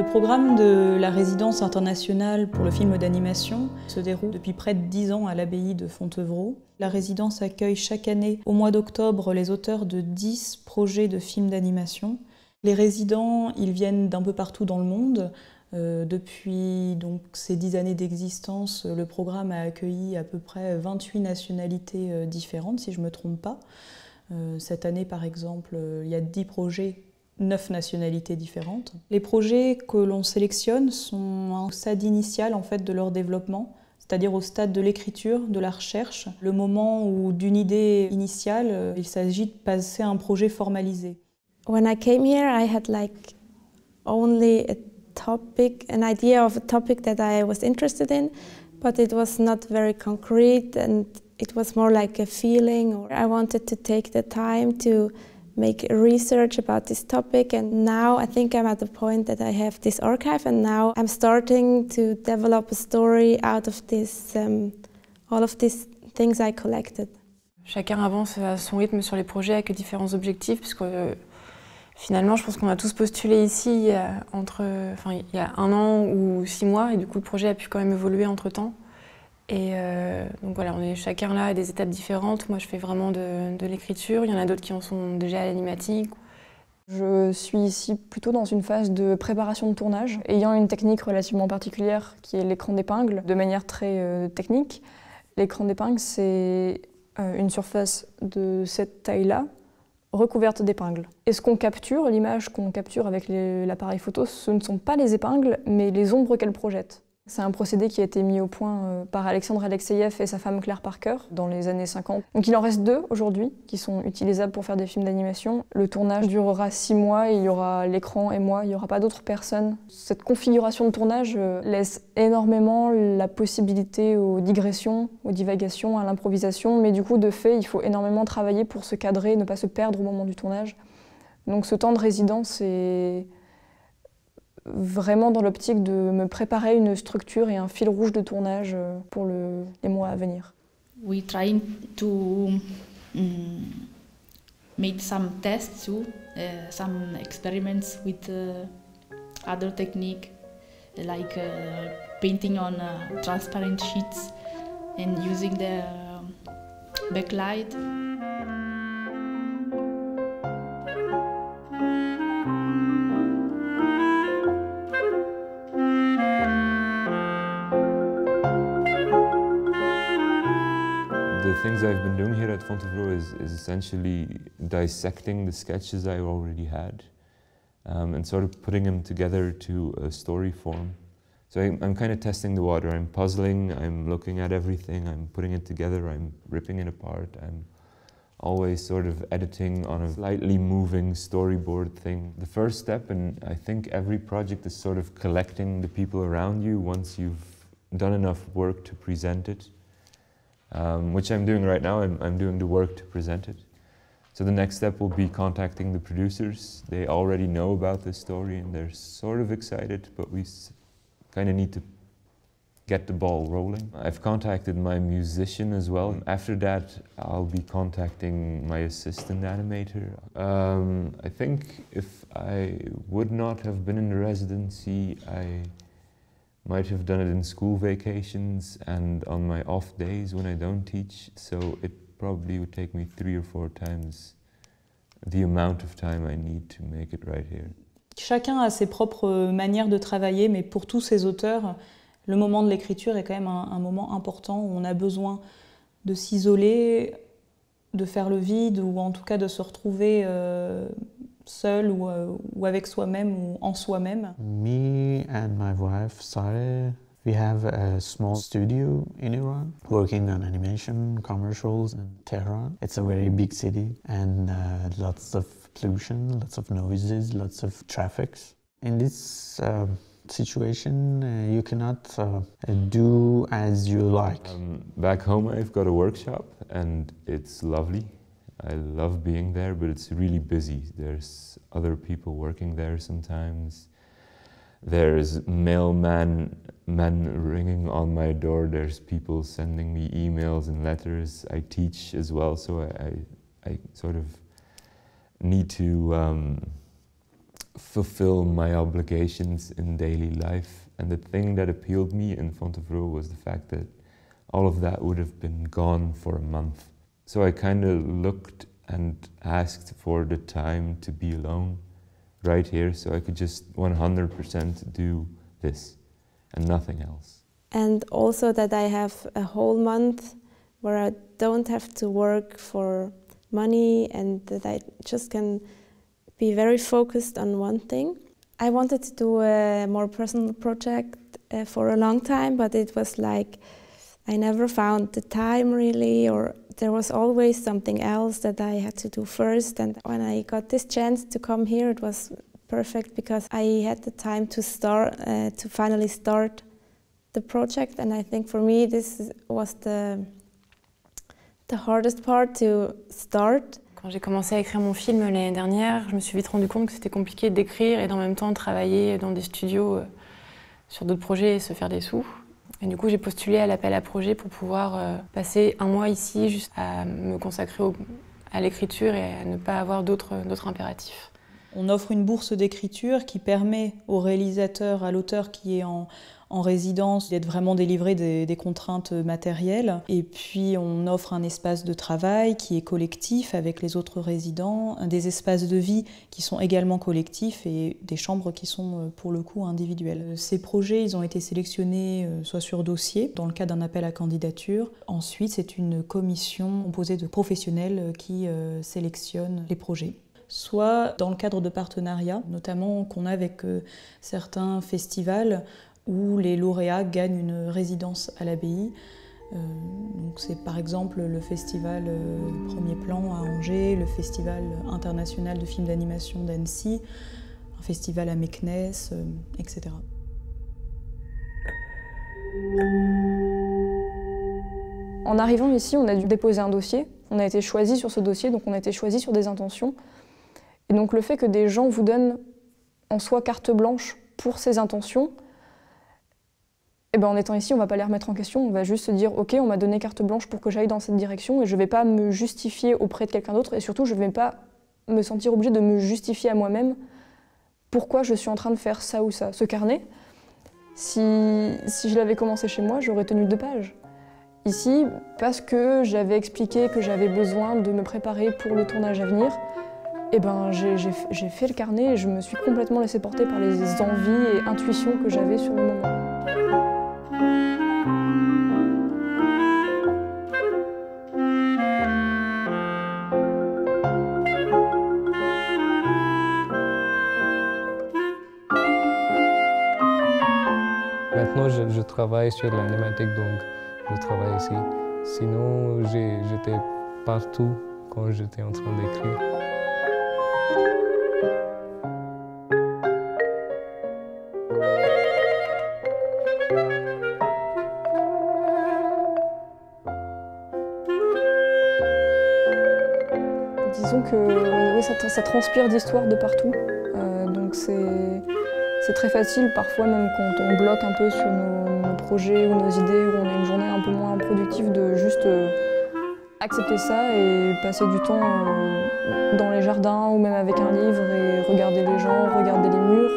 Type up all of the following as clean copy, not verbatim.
programme de la résidence internationale pour le film d'animation se déroule depuis près de 10 ans à l'abbaye de Fontevraud. La résidence accueille chaque année, au mois d'octobre, les auteurs de 10 projets de films d'animation. Les résidents, ils viennent d'un peu partout dans le monde. Depuis donc, ces 10 années d'existence, le programme a accueilli à peu près 28 nationalités différentes, si je ne me trompe pas. Cette année, par exemple, il y a 10 projets, 9 nationalités différentes. Les projets que l'on sélectionne sont au stade initial en fait, de leur développement, c'est-à-dire au stade de l'écriture, de la recherche, le moment où d'une idée initiale, il s'agit de passer à un projet formalisé. When I came here, I had like only an idea of a topic that I was interested in, but it was not very concrete and it was more like a feeling. I wanted to take the time to make research about this topic, and now I think I'm at the point that I have this archive, and now I'm starting to develop a story out of this, all of these things I collected. Chacun avance à son rythme sur les projets avec différents objectifs, puisque finalement je pense qu'on a tous postulé ici il y a 1 an ou 6 mois, et du coup le projet a pu quand même évoluer entre-temps. Et donc voilà, on est chacun là à des étapes différentes. Moi je fais vraiment de l'écriture, il y en a d'autres qui en sont déjà à l'animatique. Je suis ici plutôt dans une phase de préparation de tournage, ayant une technique relativement particulière qui est l'écran d'épingle, de manière très technique. L'écran d'épingle, c'est une surface de cette taille-là, recouverte d'épingles. Et ce qu'on capture, l'image qu'on capture avec l'appareil photo, ce ne sont pas les épingles, mais les ombres qu'elles projettent. C'est un procédé qui a été mis au point par Alexandre Alexeïev et sa femme Claire Parker dans les années 50. Donc il en reste 2 aujourd'hui qui sont utilisables pour faire des films d'animation. Le tournage durera 6 mois, il y aura l'écran et moi, il n'y aura pas d'autres personnes. Cette configuration de tournage laisse énormément la possibilité aux digressions, aux divagations, à l'improvisation, mais du coup de fait il faut énormément travailler pour se cadrer, ne pas se perdre au moment du tournage. Donc ce temps de résidence est vraiment dans l'optique de me préparer une structure et un fil rouge de tournage pour les mois à venir. We trying to make some tests too, some experiments with other technique like painting on transparent sheets and using the backlight. The things I've been doing here at Fontevraud is essentially dissecting the sketches I already had and sort of putting them together to a story form. So I'm kind of testing the water. I'm puzzling, I'm looking at everything, I'm putting it together, I'm ripping it apart. I'm always sort of editing on a slightly moving storyboard thing. The first step, and I think every project, is sort of collecting the people around you once you've done enough work to present it. Which I'm doing right now. I'm doing the work to present it. So the next step will be contacting the producers. They already know about this story and they're sort of excited, but we kind of need to get the ball rolling. I've contacted my musician as well. After that, I'll be contacting my assistant animator. I think if I would not have been in the residency, I might have done it in school vacations and on my off days when I don't teach, so it probably would take me 3 or 4 times the amount of time I need to make it right here. Chacun a ses propres manières de travailler, mais pour tous ces auteurs, le moment de l'écriture est quand même un moment important où on a besoin de s'isoler, de faire le vide, ou en tout cas de se retrouver seul ou avec soi-même ou en soi-même. Me and my wife Sare, we have a small studio in Iran working on animation commercials in Tehran. It's a very big city and lots of pollution, lots of noises, lots of traffics. In this situation you cannot do as you like. Back home I've got a workshop and it's lovely. I love being there, but it's really busy. There's other people working there sometimes. There's men ringing on my door. There's people sending me emails and letters. I teach as well, so I sort of need to fulfill my obligations in daily life. And the thing that appealed me in Fontevraud was the fact that all of that would have been gone for a month. So I kind of looked and asked for the time to be alone right here so I could just 100% do this and nothing else. And also that I have a whole month where I don't have to work for money and that I just can be very focused on one thing. I wanted to do a more personal project for a long time, but it was like I never found the time really, or there was always something else that I had to do first. And when I got this chance to come here, it was perfect because I had the time to start, to finally start the project. And I think for me this was the hardest part to start. Quand j'ai commencé à écrire mon film l'année dernière, je me suis vite rendu compte que c'était compliqué d'écrire et en même temps travailler dans des studios sur d'autres projets et se faire des sous. Et du coup, j'ai postulé à l'appel à projet pour pouvoir passer un mois ici juste à me consacrer à l'écriture et à ne pas avoir d'autres impératifs. On offre une bourse d'écriture qui permet au réalisateur, à l'auteur qui est en résidence, d'être vraiment délivré des contraintes matérielles. Et puis on offre un espace de travail qui est collectif avec les autres résidents, des espaces de vie qui sont également collectifs et des chambres qui sont pour le coup individuelles. Ces projets, ils ont été sélectionnés soit sur dossier, dans le cadre d'un appel à candidature. Ensuite, c'est une commission composée de professionnels qui sélectionnent les projets. Soit dans le cadre de partenariats, notamment qu'on a avec certains festivals où les lauréats gagnent une résidence à l'abbaye. C'est par exemple le festival Premier Plan à Angers, le festival international de films d'animation d'Annecy, un festival à Meknès, etc. En arrivant ici, on a dû déposer un dossier. On a été choisi sur ce dossier, donc on a été choisi sur des intentions. Et donc le fait que des gens vous donnent en soi carte blanche pour ces intentions, eh ben en étant ici, on ne va pas les remettre en question, on va juste se dire « Ok, on m'a donné carte blanche pour que j'aille dans cette direction et je ne vais pas me justifier auprès de quelqu'un d'autre et surtout je ne vais pas me sentir obligée de me justifier à moi-même pourquoi je suis en train de faire ça ou ça. » Ce carnet, si je l'avais commencé chez moi, j'aurais tenu 2 pages. Ici, parce que j'avais expliqué que j'avais besoin de me préparer pour le tournage à venir, eh ben, j'ai fait le carnet et je me suis complètement laissée porter par les envies et intuitions que j'avais sur le moment. Maintenant, je travaille sur l'animatique, donc je travaille ici. Sinon, j'étais partout quand j'étais en train d'écrire. Disons que oui, ça transpire d'histoire de partout, donc c'est très facile parfois, même quand on bloque un peu sur nos projets ou nos idées, où on a une journée un peu moins productive, de juste accepter ça et passer du temps dans les jardins ou même avec un livre et regarder les gens, regarder les murs.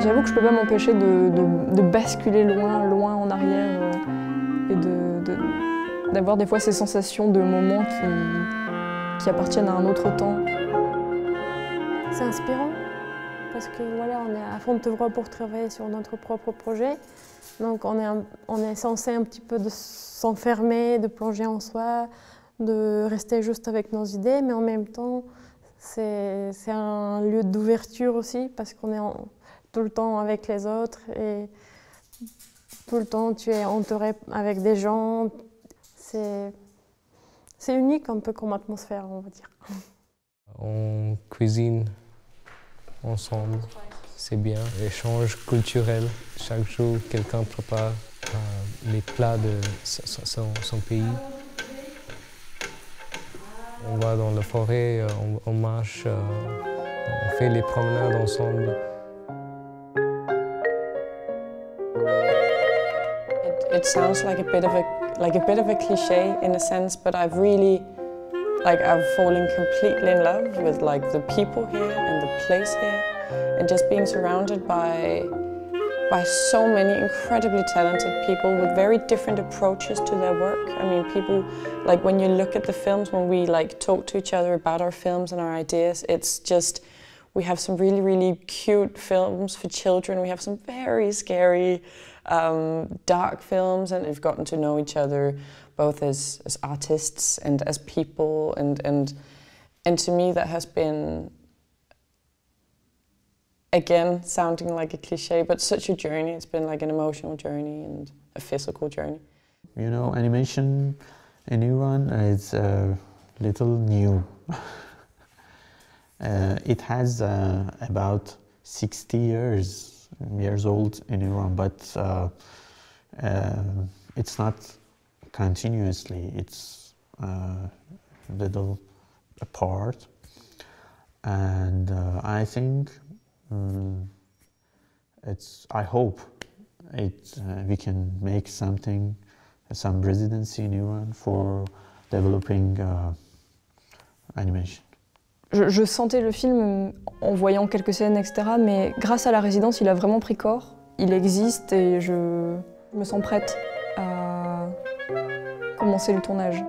J'avoue que je ne peux pas m'empêcher de basculer loin en arrière et d'avoir des fois ces sensations de moments qui appartiennent à un autre temps. C'est inspirant parce que voilà, on est à Fontevraud pour travailler sur notre propre projet. Donc on est censé un petit peu de s'enfermer, de plonger en soi, de rester juste avec nos idées, mais en même temps c'est un lieu d'ouverture aussi parce qu'on est tout le temps avec les autres et tout le temps tu es entouré avec des gens. C'est unique un peu comme atmosphère, on va dire. On cuisine ensemble, c'est bien. Échange culturel. Chaque jour, quelqu'un prépare les plats de son pays. On va dans la forêt, on marche, on fait les promenades ensemble. It sounds like a bit of a cliché in a sense, but I've really Like I've fallen completely in love with like the people here and the place here, and just being surrounded by so many incredibly talented people with very different approaches to their work. I mean, people, like when you look at the films, when we like talk to each other about our films and our ideas, it's just, we have some really, really cute films for children. We have some very scary, dark films, and we've gotten to know each other both as artists and as people. And to me, that has been, again, sounding like a cliche, but such a journey. It's been like an emotional journey and a physical journey. You know, animation in Iran is a little new. It has about 60 years old in Iran, but it's not continuously. It's a little apart, and I think I hope we can make some residency in Iran for developing animation. Je sentais le film en voyant quelques scènes, etc. Mais grâce à la résidence, il a vraiment pris corps. Il existe et je me sens prête à commencer le tournage.